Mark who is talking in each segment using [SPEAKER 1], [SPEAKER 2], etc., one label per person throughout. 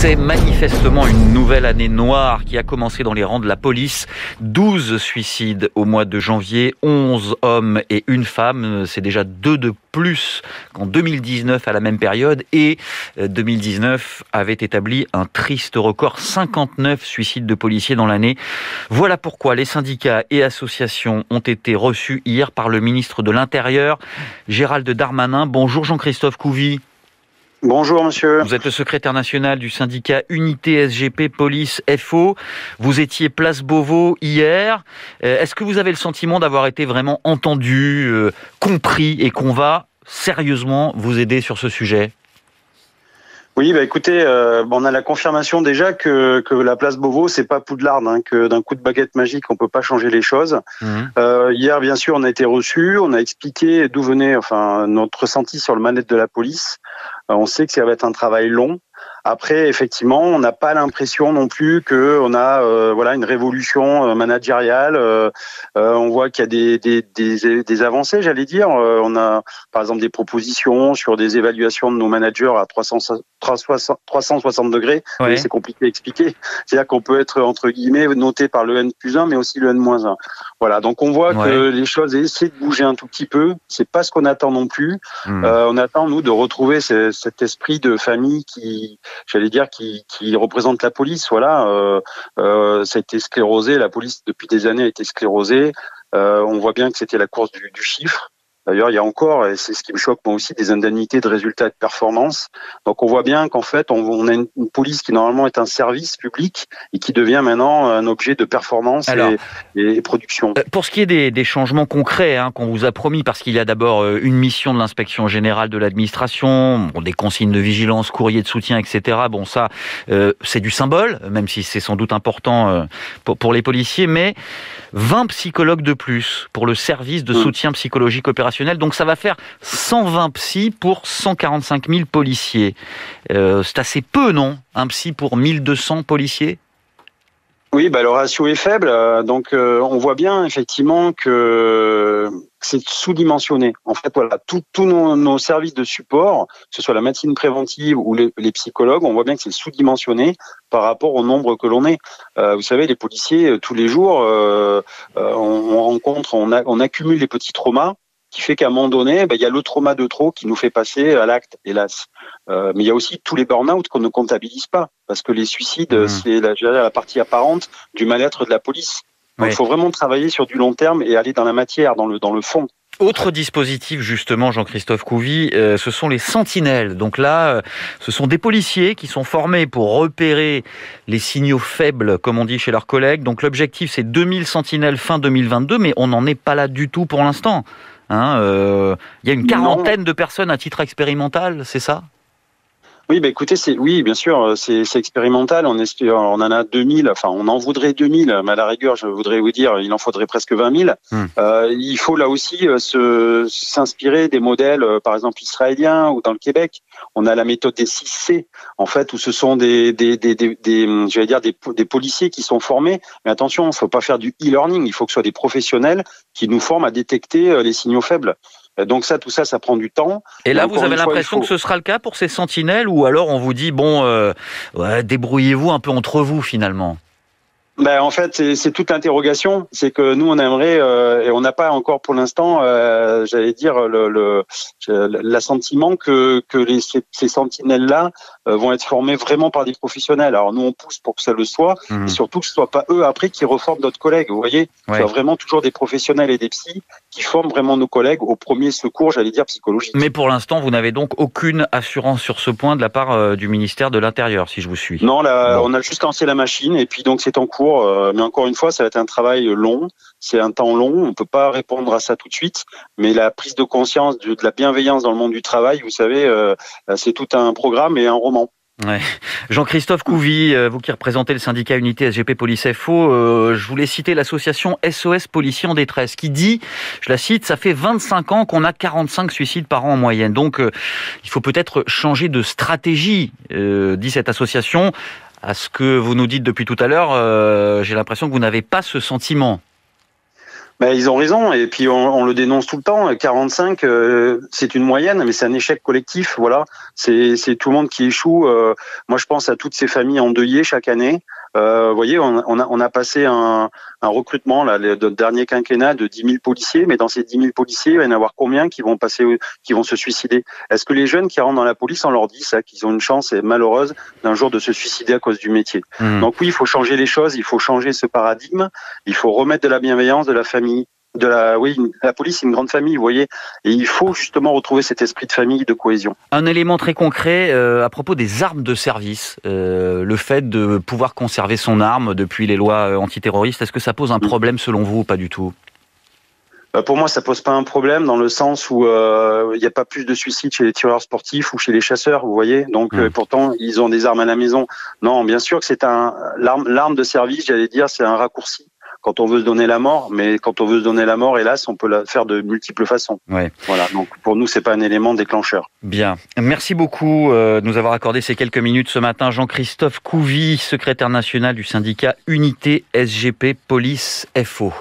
[SPEAKER 1] C'est manifestement une nouvelle année noire qui a commencé dans les rangs de la police. 12 suicides au mois de janvier, 11 hommes et une femme. C'est déjà 2 de plus qu'en 2019 à la même période. Et 2019 avait établi un triste record, 59 suicides de policiers dans l'année. Voilà pourquoi les syndicats et associations ont été reçus hier par le ministre de l'Intérieur, Gérald Darmanin. Bonjour Jean-Christophe Couvi.
[SPEAKER 2] Bonjour monsieur.
[SPEAKER 1] Vous êtes le secrétaire national du syndicat Unité SGP Police FO. Vous étiez place Beauvau hier. Est-ce que vous avez le sentiment d'avoir été vraiment entendu, compris et qu'on va sérieusement vous aider sur ce sujet ?
[SPEAKER 2] Oui, écoutez, on a la confirmation déjà que la place Beauvau, c'est pas Poudlard, que d'un coup de baguette magique, on peut pas changer les choses. Hier, bien sûr, on a été reçus, on a expliqué d'où venait notre ressenti sur le mal-être de la police. On sait que ça va être un travail long. Après, effectivement, on n'a pas l'impression non plus que on a une révolution managériale. On voit qu'il y a des avancées, j'allais dire. On a par exemple des propositions sur des évaluations de nos managers à 360 degrés.
[SPEAKER 1] Oui.
[SPEAKER 2] C'est compliqué à expliquer. C'est-à-dire qu'on peut être entre guillemets noté par le N+1, mais aussi le N-1. Voilà. Donc on voit que les choses essaient de bouger un tout petit peu. C'est pas ce qu'on attend non plus. On attend nous de retrouver cet esprit de famille qui représente la police. Voilà, ça a été sclérosé. La police depuis des années a été sclérosée. On voit bien que c'était la course du chiffre. D'ailleurs, il y a encore, et c'est ce qui me choque moi aussi, des indemnités de résultats et de performance. Donc on voit bien qu'en fait, on a une police qui normalement est un service public et qui devient maintenant un objet de performance et production.
[SPEAKER 1] Pour ce qui est des changements concrets qu'on vous a promis, parce qu'il y a d'abord une mission de l'inspection générale de l'administration, des consignes de vigilance, courrier de soutien, etc. Bon, ça, c'est du symbole, même si c'est sans doute important pour les policiers, mais 20 psychologues de plus pour le service de soutien psychologique opérationnel. Donc ça va faire 120 psys pour 145 000 policiers. C'est assez peu, non ? Un psy pour 1200 policiers ?
[SPEAKER 2] Oui, le ratio est faible. Donc on voit bien effectivement que c'est sous-dimensionné. En fait, voilà, tous nos services de support, que ce soit la médecine préventive ou les psychologues, on voit bien que c'est sous-dimensionné par rapport au nombre que l'on est. Vous savez, les policiers, tous les jours, on accumule les petits traumas, qui fait qu'à un moment donné, il y a le trauma de trop qui nous fait passer à l'acte, hélas. Mais il y a aussi tous les burn-out qu'on ne comptabilise pas, parce que les suicides, c'est la partie apparente du mal-être de la police. Donc il faut vraiment travailler sur du long terme et aller dans la matière, dans le fond.
[SPEAKER 1] Autre dispositif, justement, Jean-Christophe Couvi, ce sont les sentinelles. Donc là, ce sont des policiers qui sont formés pour repérer les signaux faibles, comme on dit chez leurs collègues. Donc l'objectif, c'est 2000 sentinelles fin 2022, mais on n'en est pas là du tout pour l'instant. Il y a une quarantaine de personnes à titre expérimental, c'est ça ?
[SPEAKER 2] Oui, écoutez, oui, bien sûr, c'est expérimental. On en a 2000. On en voudrait 2000, mais à la rigueur, je voudrais vous dire, il en faudrait presque 20 000. Il faut là aussi s'inspirer des modèles, par exemple israéliens ou dans le Québec. On a la méthode des 6C, en fait, où ce sont des policiers qui sont formés. Mais attention, il ne faut pas faire du e-learning. Il faut que ce soit des professionnels qui nous forment à détecter les signaux faibles. Donc tout ça, ça prend du temps.
[SPEAKER 1] Et là, vous avez l'impression que ce sera le cas pour ces sentinelles, ou alors on vous dit, débrouillez-vous un peu entre vous finalement ?
[SPEAKER 2] En fait, c'est toute l'interrogation. C'est que nous, on aimerait, et on n'a pas encore pour l'instant, l'assentiment que ces sentinelles-là vont être formées vraiment par des professionnels. Alors nous, on pousse pour que ça le soit, et surtout que ce soit pas eux après qui reforment d'autres collègues. Vous voyez, il y a vraiment toujours des professionnels et des psys qui forment vraiment nos collègues au premier secours, psychologique.
[SPEAKER 1] Mais pour l'instant, vous n'avez donc aucune assurance sur ce point de la part du ministère de l'Intérieur, si je vous suis.
[SPEAKER 2] Non, on a juste lancé la machine, et puis donc c'est en cours. Mais encore une fois, ça va être un travail long, c'est un temps long, on ne peut pas répondre à ça tout de suite, mais la prise de conscience de la bienveillance dans le monde du travail, vous savez, c'est tout un programme et un roman.
[SPEAKER 1] Ouais. Jean-Christophe Couvi, vous qui représentez le syndicat Unité SGP Police FO, je voulais citer l'association SOS Policiers en détresse qui dit, je la cite, ça fait 25 ans qu'on a 45 suicides par an en moyenne, donc il faut peut-être changer de stratégie, dit cette association. À ce que vous nous dites depuis tout à l'heure, j'ai l'impression que vous n'avez pas ce sentiment.
[SPEAKER 2] Ben, ils ont raison, et puis on le dénonce tout le temps. 45, c'est une moyenne, mais c'est un échec collectif. Voilà, c'est tout le monde qui échoue. Moi, je pense à toutes ces familles endeuillées chaque année. Vous voyez, on a passé un recrutement là, le dernier quinquennat de 10 000 policiers, mais dans ces 10 000 policiers, il va y en avoir combien qui vont se suicider? Est-ce que les jeunes qui rentrent dans la police, on leur dit ça, qu'ils ont une chance malheureuse d'un jour de se suicider à cause du métier? Donc oui, il faut changer les choses, il faut changer ce paradigme, il faut remettre de la bienveillance, de la famille. La police, c'est une grande famille, vous voyez, et il faut justement retrouver cet esprit de famille, de cohésion.
[SPEAKER 1] Un élément très concret à propos des armes de service, le fait de pouvoir conserver son arme depuis les lois antiterroristes, est-ce que ça pose un problème selon vous ou pas du tout?
[SPEAKER 2] Pour moi, ça pose pas un problème dans le sens où il n'y a pas plus de suicides chez les tireurs sportifs ou chez les chasseurs, vous voyez. Donc pourtant, ils ont des armes à la maison. Non, bien sûr que c'est l'arme de service, j'allais dire, c'est un raccourci quand on veut se donner la mort, mais quand on veut se donner la mort, hélas, on peut la faire de multiples façons. Ouais. Voilà, donc pour nous, c'est pas un élément déclencheur.
[SPEAKER 1] Bien. Merci beaucoup de nous avoir accordé ces quelques minutes ce matin. Jean-Christophe Couvy, secrétaire national du syndicat Unité SGP Police FO.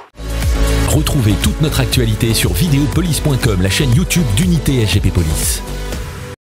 [SPEAKER 3] Retrouvez toute notre actualité sur videopolice.com, la chaîne YouTube d'Unité SGP Police.